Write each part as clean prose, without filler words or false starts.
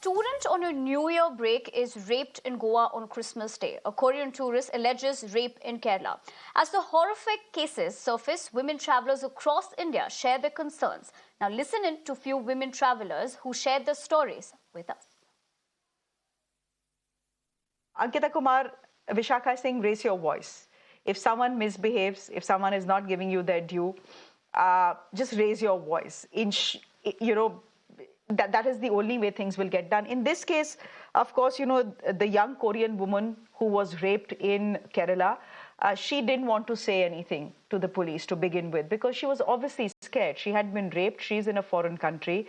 student on a New Year break is raped in Goa on Christmas Day. A Korean tourist alleges rape in Kerala. As the horrific cases surface, women travelers across India share their concerns. Now listen in to few women travelers who shared their stories with us. Ankita Kumar, Vishakha is saying, raise your voice. If someone misbehaves, if someone is not giving you their due, just raise your voice. That is the only way things will get done. In this case, of course, the young Korean woman who was raped in Kerala, she didn't want to say anything to the police to begin with because she was obviously scared. She had been raped. She's in a foreign country.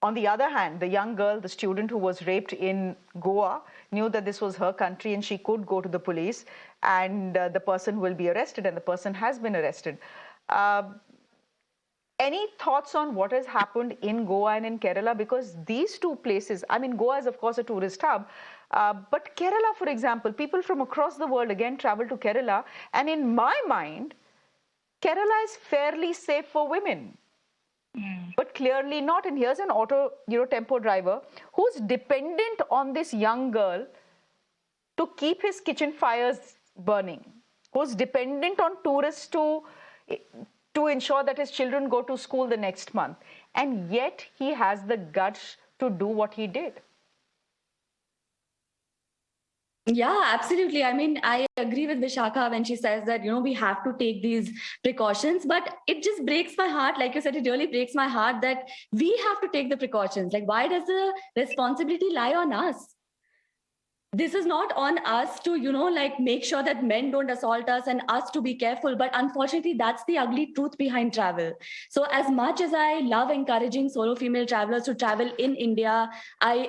On the other hand, the young girl, the student who was raped in Goa, knew that this was her country and she could go to the police and the person will be arrested, and the person has been arrested. Any thoughts on what has happened in Goa and in Kerala? Because these two places, I mean, Goa is of course a tourist hub, but Kerala, for example, people from across the world again travel to Kerala, and in my mind, Kerala is fairly safe for women. But clearly not. And here's an tempo driver who's dependent on this young girl to keep his kitchen fires burning, who's dependent on tourists to ensure that his children go to school the next month. And yet he has the guts to do what he did. Yeah, absolutely. I mean, I agree with Vishakha when she says that, we have to take these precautions, but it just breaks my heart. Like you said, it really breaks my heart that we have to take the precautions. Like, why does the responsibility lie on us? This is not on us to, make sure that men don't assault us and us to be careful. But unfortunately, that's the ugly truth behind travel. So as much as I love encouraging solo female travelers to travel in India, I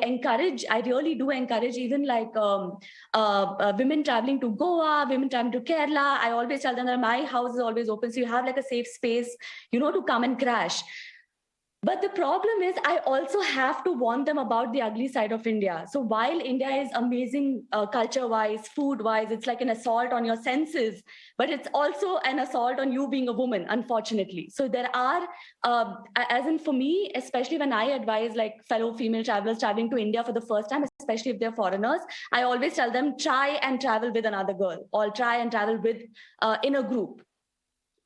really do encourage even women traveling to Goa, women traveling to Kerala. I always tell them that my house is always open. So you have like a safe space, to come and crash. But the problem is, I also have to warn them about the ugly side of India. So while India is amazing culture-wise, food-wise, it's like an assault on your senses, but it's also an assault on you being a woman, unfortunately. So there are, as in for me, especially when I advise like fellow female travelers traveling to India for the first time, especially if they're foreigners, I always tell them, try and travel with another girl, or try and travel with in a group.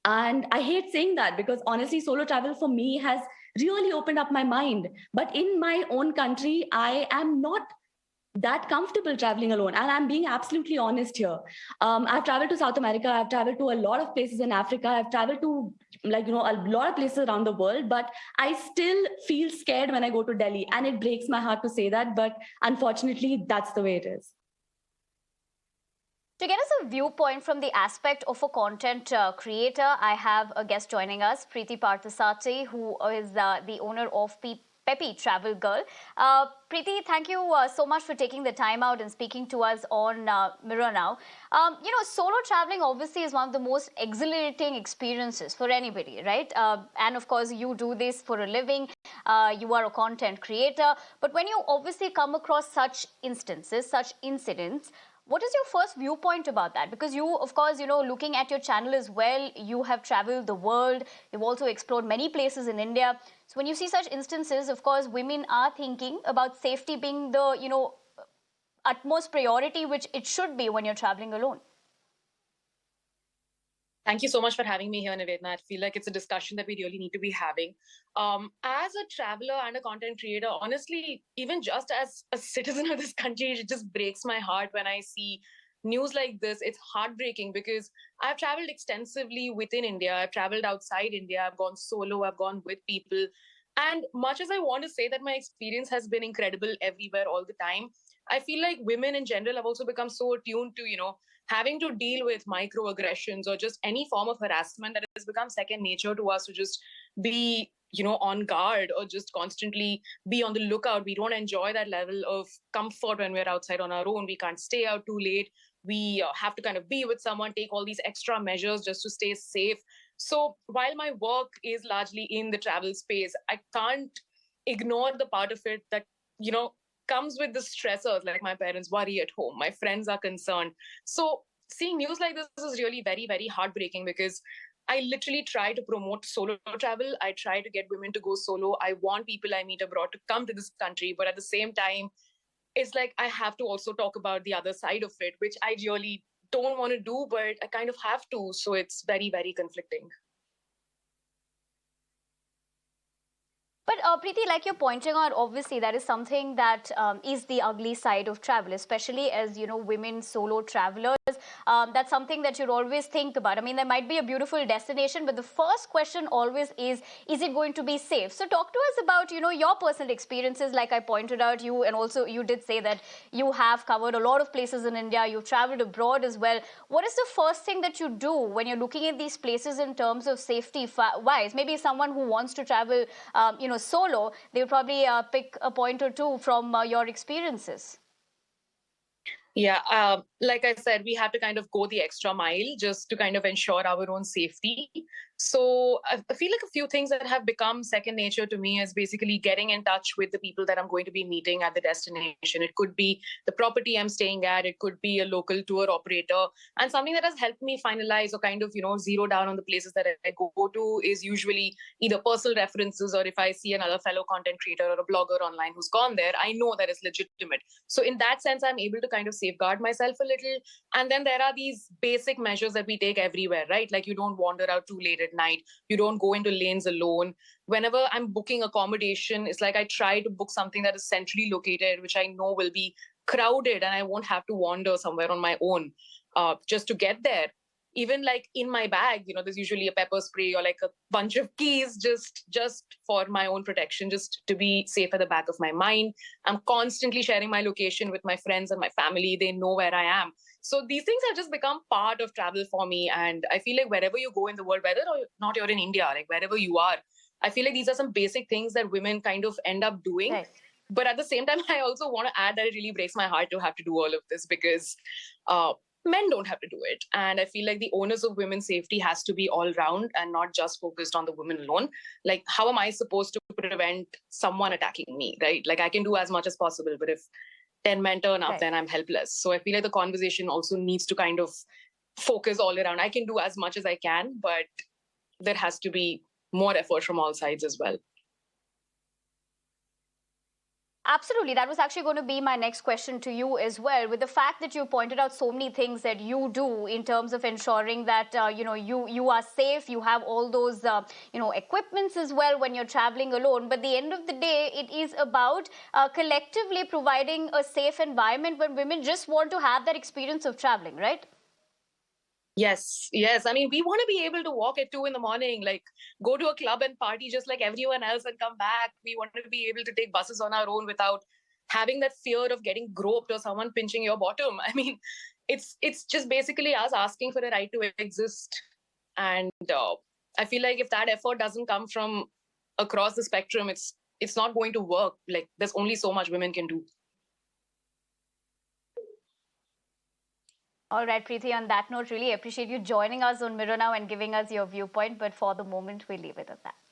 And I hate saying that because honestly, solo travel for me has really opened up my mind. But in my own country, I am not that comfortable traveling alone. And I'm being absolutely honest here. I've traveled to South America. I've traveled to a lot of places in Africa. I've traveled to a lot of places around the world, but I still feel scared when I go to Delhi. And it breaks my heart to say that, but unfortunately, that's the way it is. To get us a viewpoint from the aspect of a content creator, I have a guest joining us, Preeti Parthasati, who is the owner of Peppy Travel Girl. Preeti, thank you so much for taking the time out and speaking to us on Mirror Now. Solo traveling obviously is one of the most exhilarating experiences for anybody, right? And of course, you do this for a living. You are a content creator. But when you obviously come across such instances, such incidents, what is your first viewpoint about that? Because you, of course, looking at your channel as well, you have traveled the world. You've also explored many places in India. So when you see such instances, of course, women are thinking about safety being the, utmost priority, which it should be when you're traveling alone. Thank you so much for having me here, Nivedna. I feel like it's a discussion that we really need to be having. As a traveler and a content creator, honestly, even just as a citizen of this country, it just breaks my heart when I see news like this. It's heartbreaking because I've traveled extensively within India. I've traveled outside India. I've gone solo. I've gone with people. And much as I want to say that my experience has been incredible everywhere all the time, I feel like women in general have also become so attuned to, having to deal with microaggressions or just any form of harassment that has become second nature to us to just be, on guard or just constantly be on the lookout. We don't enjoy that level of comfort when we're outside on our own. We can't stay out too late. We have to kind of be with someone, take all these extra measures just to stay safe. So while my work is largely in the travel space, I can't ignore the part of it that, comes with the stressors, like my parents worry at home, my friends are concerned. So seeing news like this is really very, very heartbreaking because I literally try to promote solo travel. I try to get women to go solo. I want people I meet abroad to come to this country. But at the same time, it's like I have to also talk about the other side of it, which I really don't want to do, but I kind of have to. So it's very, very conflicting. But Preeti, like you're pointing out, obviously that is something that is the ugly side of travel, especially as women solo travelers. That's something that you'd always think about. I mean, there might be a beautiful destination, but the first question always is it going to be safe? So talk to us about your personal experiences. Like I pointed out, you and also you did say that you have covered a lot of places in India. You've traveled abroad as well. What is the first thing that you do when you're looking at these places in terms of safety wise? Maybe someone who wants to travel, solo, they'll probably pick a point or two from your experiences. Yeah, like I said, we have to kind of go the extra mile just to kind of ensure our own safety. So I feel like a few things that have become second nature to me is basically getting in touch with the people that I'm going to be meeting at the destination. It could be the property I'm staying at, it could be a local tour operator. And something that has helped me finalize or kind of, zero down on the places that I go to is usually either personal references, or if I see another fellow content creator or a blogger online who's gone there, I know that it's legitimate. So in that sense, I'm able to kind of safeguard myself a little. And then there are these basic measures that we take everywhere, right? Like you don't wander out too late at night. You don't go into lanes alone. Whenever I'm booking accommodation, it's like I try to book something that is centrally located, which I know will be crowded and I won't have to wander somewhere on my own just to get there. Even like in my bag, there's usually a pepper spray or like a bunch of keys just for my own protection, just to be safe at the back of my mind. I'm constantly sharing my location with my friends and my family. They know where I am. So these things have just become part of travel for me. And I feel like wherever you go in the world, whether or not you're in India, like wherever you are, I feel like these are some basic things that women kind of end up doing. Right. But at the same time, I also want to add that it really breaks my heart to have to do all of this because men don't have to do it. And I feel like the onus of women's safety has to be all round and not just focused on the women alone. Like, how am I supposed to prevent someone attacking me, right? Like, I can do as much as possible, but if 10 men turn up, Right. then I'm helpless. So I feel like the conversation also needs to kind of focus all around. I can do as much as I can, but there has to be more effort from all sides as well. Absolutely. That was actually going to be my next question to you as well. With the fact that you pointed out so many things that you do in terms of ensuring that you are safe, you have all those equipments as well when you're traveling alone. But at the end of the day, it is about collectively providing a safe environment when women just want to have that experience of traveling, right? Yes, yes. I mean, we want to be able to walk at 2 in the morning, like go to a club and party just like everyone else and come back. We want to be able to take buses on our own without having that fear of getting groped or someone pinching your bottom. I mean, it's just basically us asking for a right to exist. And I feel like if that effort doesn't come from across the spectrum, it's not going to work. Like there's only so much women can do. All right, Preeti, on that note, really appreciate you joining us on Mirror Now and giving us your viewpoint. But for the moment, we'll leave it at that.